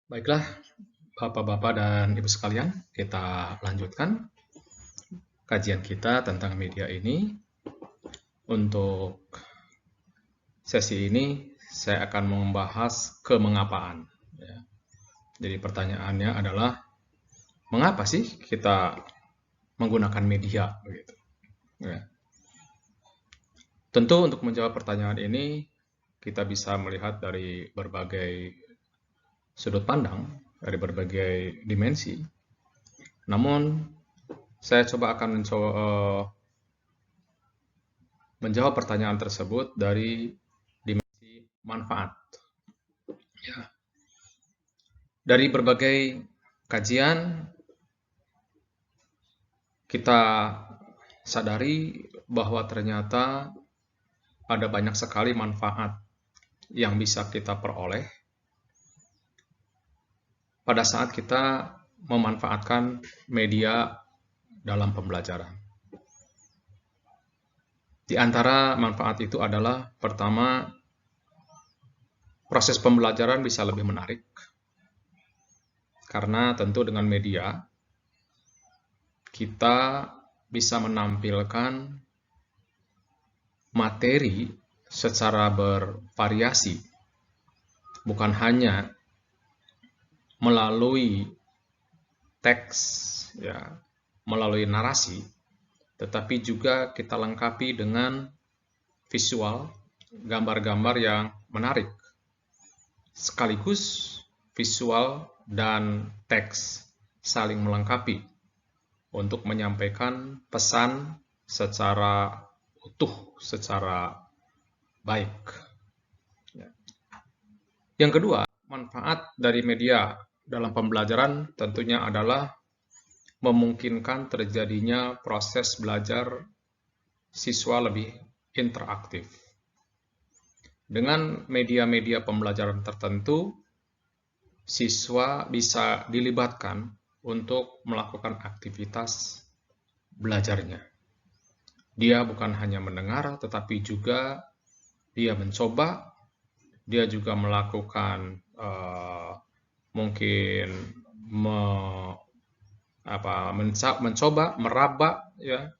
Baiklah, Bapak-bapak dan Ibu sekalian, kita lanjutkan kajian kita tentang media ini. Untuk sesi ini, saya akan membahas kemengapaan. Ya. Jadi pertanyaannya adalah, mengapa sih kita menggunakan media? Begitu. Ya. Tentu untuk menjawab pertanyaan ini, kita bisa melihat dari berbagai sudut pandang, dari berbagai dimensi. Namun, saya akan menjawab pertanyaan tersebut dari dimensi manfaat. Ya. Dari berbagai kajian, kita sadari bahwa ternyata ada banyak sekali manfaat yang bisa kita peroleh pada saat kita memanfaatkan media dalam pembelajaran. Di antara manfaat itu adalah, pertama, proses pembelajaran bisa lebih menarik. Karena tentu dengan media, kita bisa menampilkan materi secara bervariasi. Bukan hanya melalui teks, ya, melalui narasi, tetapi juga kita lengkapi dengan visual, gambar-gambar yang menarik. Sekaligus visual dan teks saling melengkapi untuk menyampaikan pesan secara utuh, secara baik. Yang kedua, manfaat dari media dalam pembelajaran tentunya adalah memungkinkan terjadinya proses belajar siswa lebih interaktif. Dengan media-media pembelajaran tertentu, siswa bisa dilibatkan untuk melakukan aktivitas belajarnya. Dia bukan hanya mendengar, tetapi juga dia mencoba, dia juga melakukan mungkin mencoba, meraba, ya,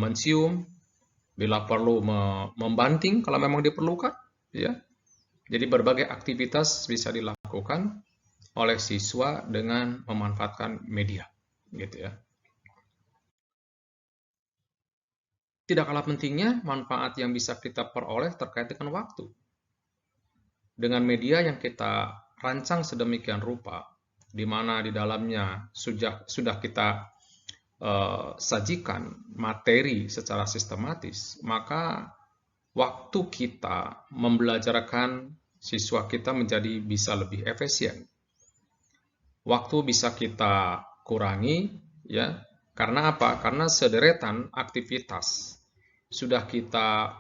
mencium, bila perlu membanting kalau memang diperlukan, ya. Jadi berbagai aktivitas bisa dilakukan oleh siswa dengan memanfaatkan media, gitu ya. Tidak kalah pentingnya manfaat yang bisa kita peroleh terkait dengan waktu. Dengan media yang kita rancang sedemikian rupa, di mana di dalamnya sudah kita sajikan materi secara sistematis, maka waktu kita membelajarkan siswa kita menjadi bisa lebih efisien. Waktu bisa kita kurangi, ya. Karena apa? Karena sederetan aktivitas sudah kita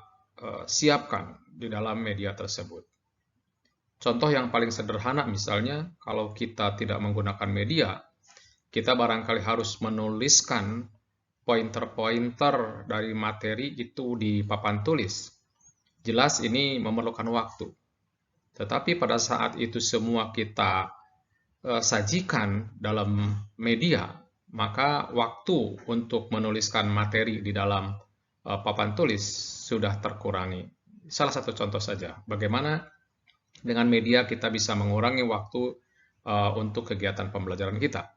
siapkan di dalam media tersebut. Contoh yang paling sederhana misalnya, kalau kita tidak menggunakan media, kita barangkali harus menuliskan pointer-pointer dari materi itu di papan tulis. Jelas ini memerlukan waktu. Tetapi pada saat itu semua kita sajikan dalam media, maka waktu untuk menuliskan materi di dalam papan tulis sudah terkurangi. Salah satu contoh saja, bagaimana dengan media kita bisa mengurangi waktu untuk kegiatan pembelajaran kita.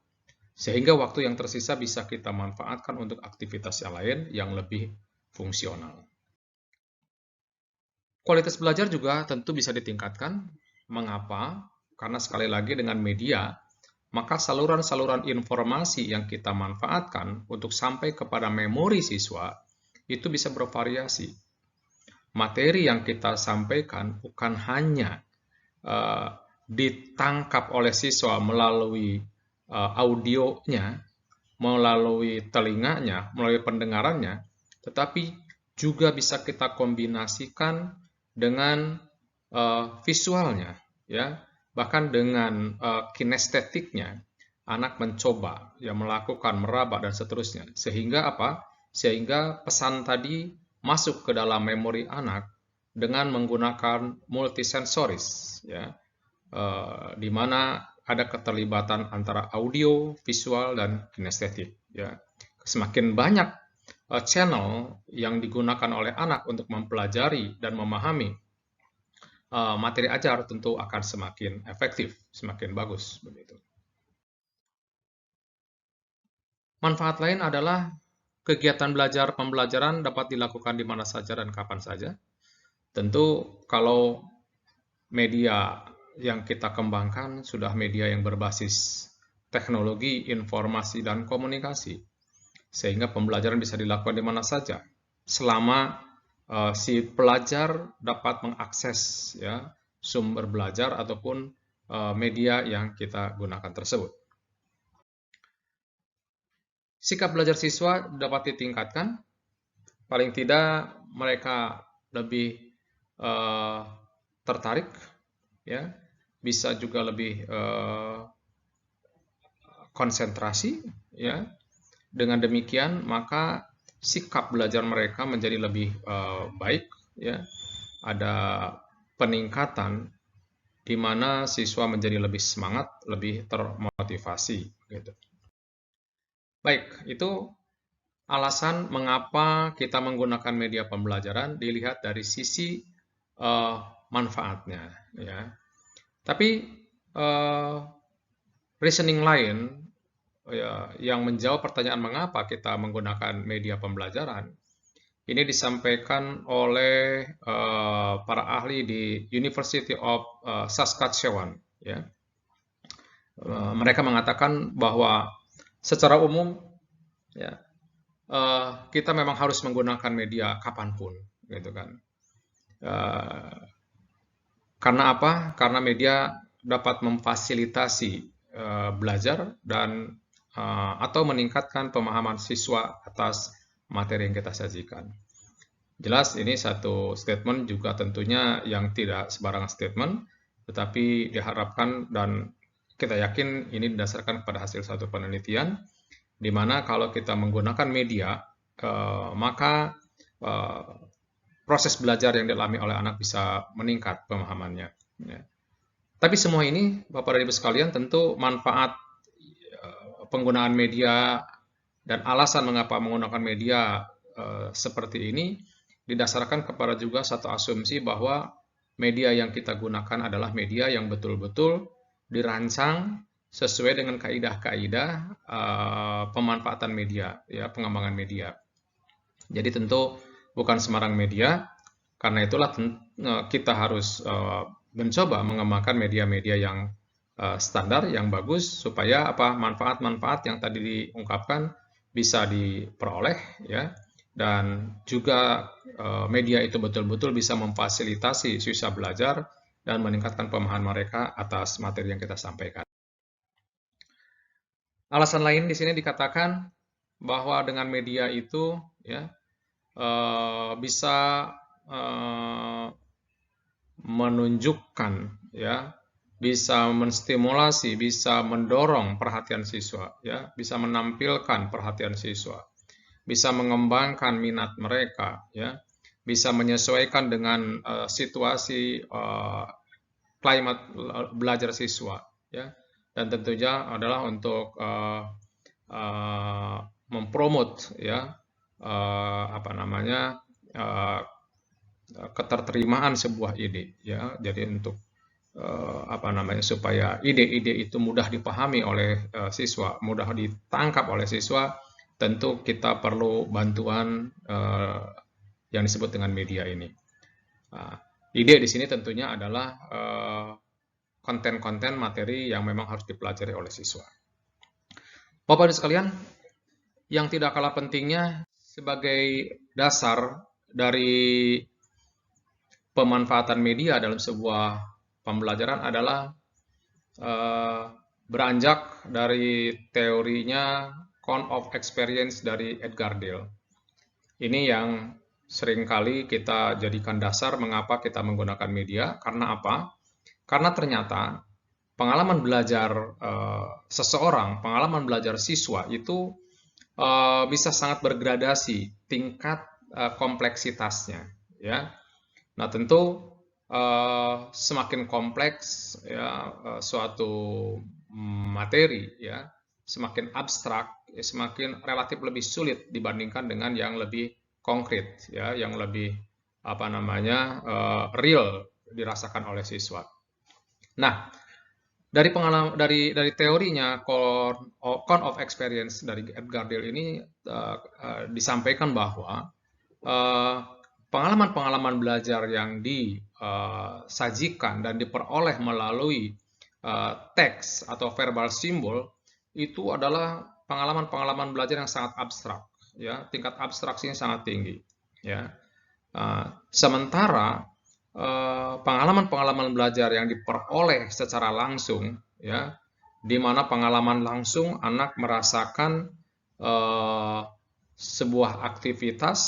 Sehingga waktu yang tersisa bisa kita manfaatkan untuk aktivitas yang lain yang lebih fungsional. Kualitas belajar juga tentu bisa ditingkatkan. Mengapa? Karena sekali lagi dengan media, maka saluran-saluran informasi yang kita manfaatkan untuk sampai kepada memori siswa itu bisa bervariasi. Materi yang kita sampaikan bukan hanya ditangkap oleh siswa melalui audionya, melalui telinganya, melalui pendengarannya, tetapi juga bisa kita kombinasikan dengan visualnya, ya, bahkan dengan kinestetiknya. Anak mencoba, ya, melakukan, meraba dan seterusnya, sehingga apa? Sehingga pesan tadi masuk ke dalam memori anak dengan menggunakan multisensoris, ya, di mana ada keterlibatan antara audio, visual, dan kinestetik. Ya. Semakin banyak channel yang digunakan oleh anak untuk mempelajari dan memahami materi ajar, tentu akan semakin efektif, semakin bagus. Begitu. Manfaat lain adalah kegiatan belajar pembelajaran dapat dilakukan di mana saja dan kapan saja. Tentu kalau media yang kita kembangkan sudah media yang berbasis teknologi, informasi, dan komunikasi, sehingga pembelajaran bisa dilakukan di mana saja, selama si pelajar dapat mengakses ya, sumber belajar ataupun media yang kita gunakan tersebut. Sikap belajar siswa dapat ditingkatkan, paling tidak mereka lebih tertarik, ya, bisa juga lebih konsentrasi, ya. Dengan demikian maka sikap belajar mereka menjadi lebih baik, ya. Ada peningkatan di mana siswa menjadi lebih semangat, lebih termotivasi, gitu. Baik, itu alasan mengapa kita menggunakan media pembelajaran dilihat dari sisi manfaatnya, ya. Tapi reasoning lain ya, yang menjawab pertanyaan mengapa kita menggunakan media pembelajaran ini disampaikan oleh para ahli di University of Saskatchewan. Ya. Mereka mengatakan bahwa secara umum ya, kita memang harus menggunakan media kapanpun, gitu kan. Karena apa? Karena media dapat memfasilitasi belajar dan atau meningkatkan pemahaman siswa atas materi yang kita sajikan. Jelas ini satu statement juga tentunya yang tidak sembarang statement, tetapi diharapkan dan kita yakin ini didasarkan pada hasil satu penelitian, di mana kalau kita menggunakan media, maka proses belajar yang dialami oleh anak bisa meningkat pemahamannya. Ya. Tapi semua ini, Bapak dan Ibu sekalian, tentu manfaat penggunaan media dan alasan mengapa menggunakan media seperti ini didasarkan kepada juga satu asumsi bahwa media yang kita gunakan adalah media yang betul-betul dirancang sesuai dengan kaidah-kaidah pemanfaatan media, ya, pengembangan media. Jadi tentu bukan sembarang media, karena itulah kita harus mencoba mengembangkan media-media yang standar, yang bagus, supaya apa manfaat-manfaat yang tadi diungkapkan bisa diperoleh, ya, dan juga media itu betul-betul bisa memfasilitasi siswa belajar dan meningkatkan pemahaman mereka atas materi yang kita sampaikan. Alasan lain di sini dikatakan bahwa dengan media itu, ya, bisa menunjukkan, ya, bisa menstimulasi, bisa mendorong perhatian siswa, ya, bisa menampilkan perhatian siswa, bisa mengembangkan minat mereka, ya, bisa menyesuaikan dengan situasi klimat belajar siswa, ya, dan tentunya adalah untuk mempromot, ya, apa namanya, keterterimaan sebuah ide, ya. Jadi untuk apa namanya, supaya ide-ide itu mudah dipahami oleh siswa, mudah ditangkap oleh siswa, tentu kita perlu bantuan yang disebut dengan media ini. Ide di sini tentunya adalah konten-konten materi yang memang harus dipelajari oleh siswa. Bapak Ibu sekalian, yang tidak kalah pentingnya sebagai dasar dari pemanfaatan media dalam sebuah pembelajaran adalah beranjak dari teorinya count of experience dari Edgar Dale. Ini yang seringkali kita jadikan dasar mengapa kita menggunakan media. Karena apa? Karena ternyata pengalaman belajar seseorang, pengalaman belajar siswa itu bisa sangat bergradasi tingkat kompleksitasnya, ya. Nah, tentu semakin kompleks ya suatu materi ya, semakin abstrak, ya, semakin relatif lebih sulit dibandingkan dengan yang lebih konkret ya, yang lebih apa namanya real dirasakan oleh siswa. Nah, dari pengalaman dari teorinya count of experience dari Edgar Dale ini disampaikan bahwa eh, pengalaman-pengalaman belajar yang disajikan dan diperoleh melalui teks atau verbal simbol itu adalah pengalaman-pengalaman belajar yang sangat abstrak, ya, tingkat abstraksinya sangat tinggi, ya. Sementara pengalaman-pengalaman belajar yang diperoleh secara langsung, ya, di mana pengalaman langsung anak merasakan eh, sebuah aktivitas,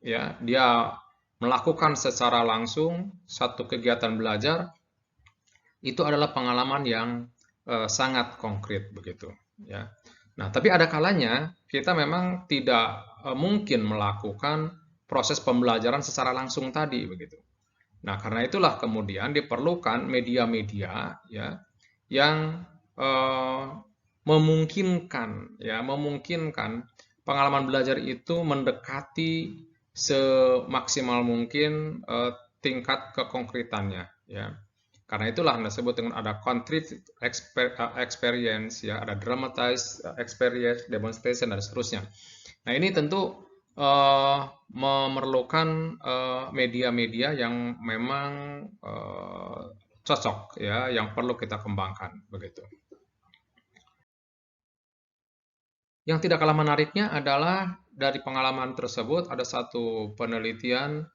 ya, dia melakukan secara langsung satu kegiatan belajar, itu adalah pengalaman yang sangat konkret begitu, ya. Nah, tapi ada kalanya kita memang tidak mungkin melakukan proses pembelajaran secara langsung tadi begitu. Nah, karena itulah kemudian diperlukan media-media ya yang eh, memungkinkan pengalaman belajar itu mendekati semaksimal mungkin tingkat kekonkretannya ya. Karena itulah disebut dengan ada concrete experience ya, ada dramatized experience, demonstration dan seterusnya. Nah, ini tentu memerlukan media-media yang memang cocok ya, yang perlu kita kembangkan begitu. Yang tidak kalah menariknya adalah dari pengalaman tersebut ada satu penelitian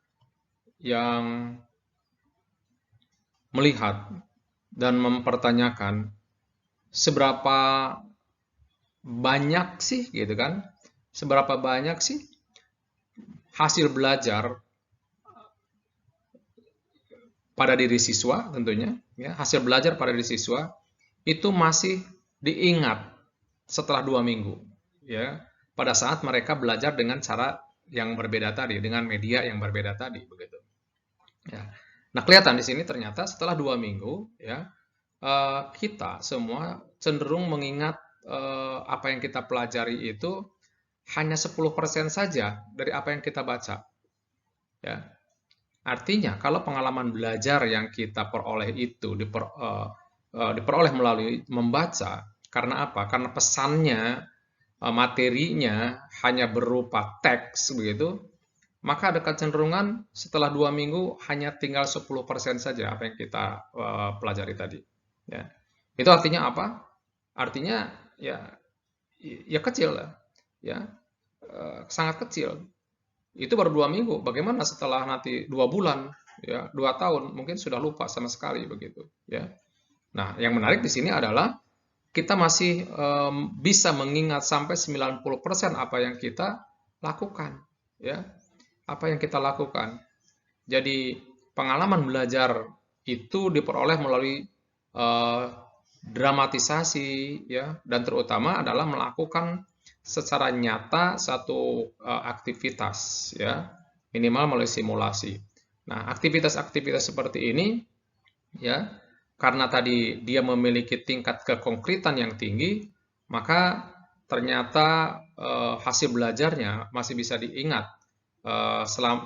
yang melihat dan mempertanyakan seberapa banyak sih gitu kan, seberapa banyak sih hasil belajar pada diri siswa tentunya, ya, hasil belajar pada diri siswa itu masih diingat setelah 2 minggu, ya, pada saat mereka belajar dengan cara yang berbeda tadi, dengan media yang berbeda tadi, begitu. Ya. Nah, kelihatan di sini ternyata setelah 2 minggu, ya, kita semua cenderung mengingat apa yang kita pelajari itu hanya 10% saja dari apa yang kita baca, ya. Artinya, kalau pengalaman belajar yang kita peroleh itu diperoleh melalui membaca, karena apa? Karena pesannya, materinya hanya berupa teks begitu, maka ada kecenderungan setelah 2 minggu hanya tinggal 10% saja apa yang kita pelajari tadi. Ya. Itu artinya apa? Artinya ya, ya kecil, ya, sangat kecil. Itu baru 2 minggu. Bagaimana setelah nanti 2 bulan, ya, 2 tahun, mungkin sudah lupa sama sekali begitu, ya. Nah, yang menarik di sini adalah kita masih bisa mengingat sampai 90% apa yang kita lakukan, ya, apa yang kita lakukan. Jadi pengalaman belajar itu diperoleh melalui eh, dramatisasi, ya, dan terutama adalah melakukan secara nyata satu aktivitas, ya, minimal melalui simulasi. Nah, aktivitas-aktivitas seperti ini, ya, karena tadi dia memiliki tingkat kekonkretan yang tinggi, maka ternyata hasil belajarnya masih bisa diingat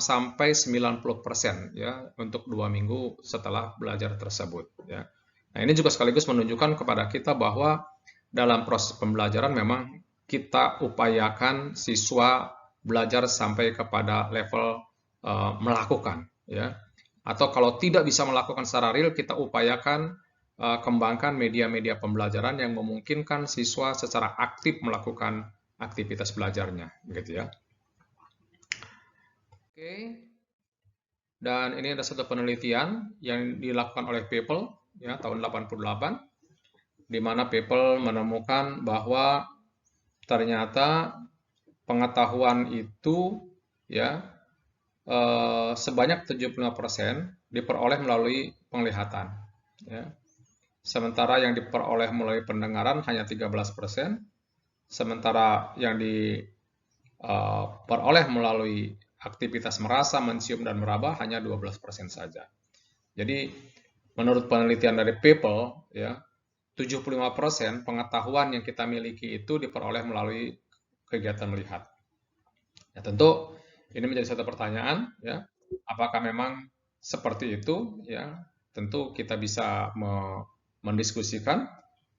sampai 90% ya untuk 2 minggu setelah belajar tersebut, ya. Nah, ini juga sekaligus menunjukkan kepada kita bahwa dalam proses pembelajaran memang kita upayakan siswa belajar sampai kepada level melakukan, ya. Atau kalau tidak bisa melakukan secara real, kita upayakan kembangkan media-media pembelajaran yang memungkinkan siswa secara aktif melakukan aktivitas belajarnya, gitu ya. Oke, dan ini ada satu penelitian yang dilakukan oleh People ya tahun 88, di mana People menemukan bahwa ternyata pengetahuan itu ya sebanyak 75% diperoleh melalui penglihatan, ya. Sementara yang diperoleh melalui pendengaran hanya 13%, sementara yang diperoleh melalui aktivitas merasa, mencium, dan meraba hanya 12% saja. Jadi menurut penelitian dari People, ya, 75% pengetahuan yang kita miliki itu diperoleh melalui kegiatan melihat. Ya, tentu ini menjadi satu pertanyaan, ya, apakah memang seperti itu? Ya, tentu kita bisa mendiskusikan,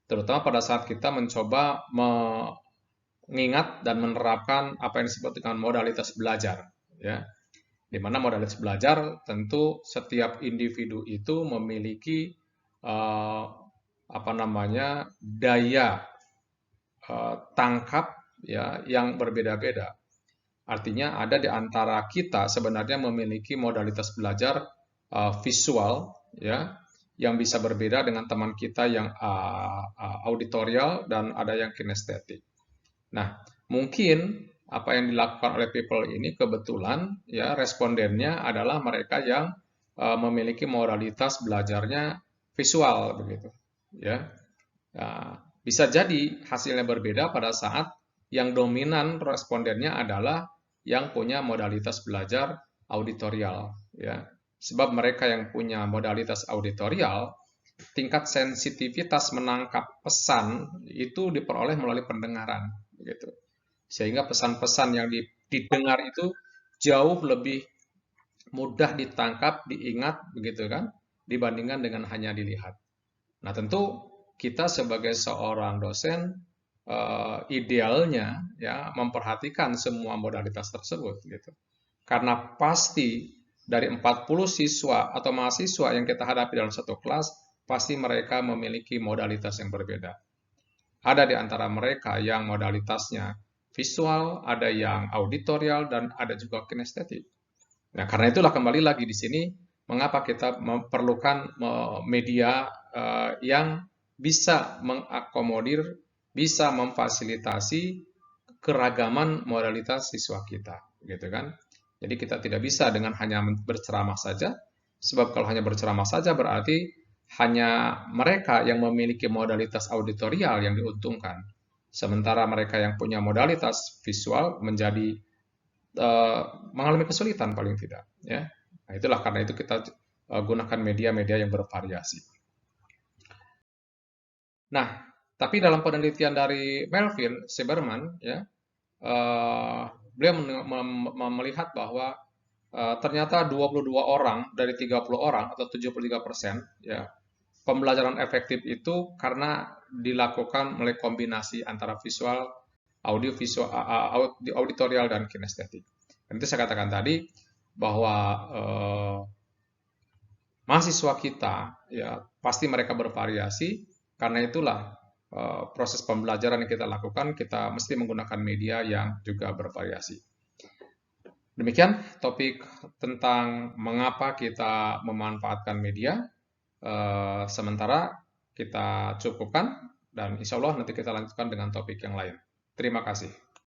terutama pada saat kita mencoba mengingat dan menerapkan apa yang disebut dengan modalitas belajar, ya, di mana modalitas belajar tentu setiap individu itu memiliki eh, apa namanya daya tangkap, ya, yang berbeda-beda. Artinya ada di antara kita sebenarnya memiliki modalitas belajar visual, ya, yang bisa berbeda dengan teman kita yang auditorial dan ada yang kinestetik. Nah, mungkin apa yang dilakukan oleh people ini kebetulan, ya, respondennya adalah mereka yang memiliki modalitas belajarnya visual begitu, ya. Nah, bisa jadi hasilnya berbeda pada saat yang dominan respondennya adalah yang punya modalitas belajar auditorial, ya. Sebab mereka yang punya modalitas auditorial, tingkat sensitivitas menangkap pesan itu diperoleh melalui pendengaran, begitu. Sehingga pesan-pesan yang didengar itu jauh lebih mudah ditangkap, diingat, begitu kan, dibandingkan dengan hanya dilihat. Nah, tentu kita sebagai seorang dosen idealnya, ya, memperhatikan semua modalitas tersebut gitu. Karena pasti dari 40 siswa atau mahasiswa yang kita hadapi dalam satu kelas, pasti mereka memiliki modalitas yang berbeda. Ada di antara mereka yang modalitasnya visual, ada yang auditorial, dan ada juga kinestetik. Nah, karena itulah kembali lagi di sini, mengapa kita memerlukan media yang bisa mengakomodir, bisa memfasilitasi keragaman modalitas siswa kita, gitu kan? Jadi kita tidak bisa dengan hanya berceramah saja, sebab kalau hanya berceramah saja berarti hanya mereka yang memiliki modalitas auditorial yang diuntungkan. Sementara mereka yang punya modalitas visual menjadi mengalami kesulitan paling tidak, ya. Nah, itulah karena itu kita gunakan media-media yang bervariasi. Nah, tapi dalam penelitian dari Melvin Seberman, ya, eh, beliau melihat bahwa ternyata 22 orang dari 30 orang atau 73%, ya, pembelajaran efektif itu karena dilakukan melalui kombinasi antara visual, audio visual, auditorial dan kinestetik. Dan itu saya katakan tadi bahwa mahasiswa kita, ya, pasti mereka bervariasi. Karena itulah proses pembelajaran yang kita lakukan, kita mesti menggunakan media yang juga bervariasi. Demikian topik tentang mengapa kita memanfaatkan media. Sementara kita cukupkan dan insya Allah nanti kita lanjutkan dengan topik yang lain. Terima kasih.